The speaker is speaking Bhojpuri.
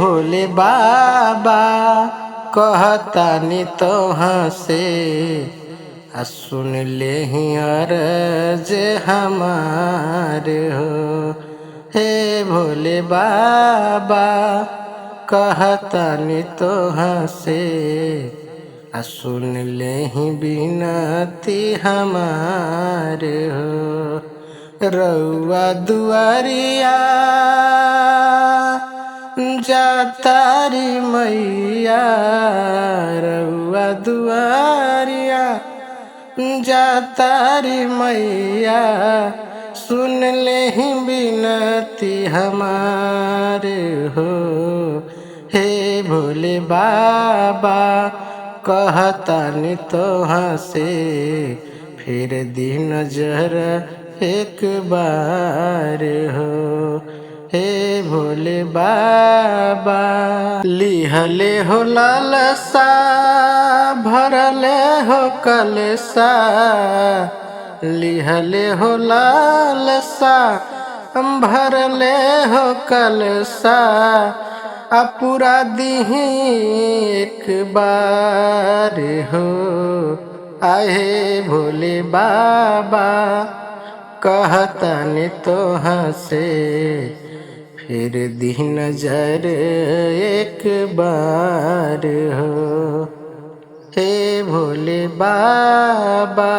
भोले बाबा कहतानी तोहाँ से सुन ले ही अर्ज हमार हो। हे भोले बाबा कहतानी तोहाँ से सुन ले ही बिनती हमार हो। रउआ दुआरिया जातारी मैया, रउआ दुआरिया जातारी मैया, सुन ले ही बिनती हमार हो। हे भोले बाबा कहतानी तोहाँ से फिर दी नजर एक बार हो। हे भोले बाबा लिहले हो लालसा भरले हो कलसा, लिहले हो लालसा भरले हो कलसा, पूरा दीही एक बार हो। आहे भोले बाबा कहतानी तोहाँ से फिर दी नजर एक बार हो। हे भोले बाबा।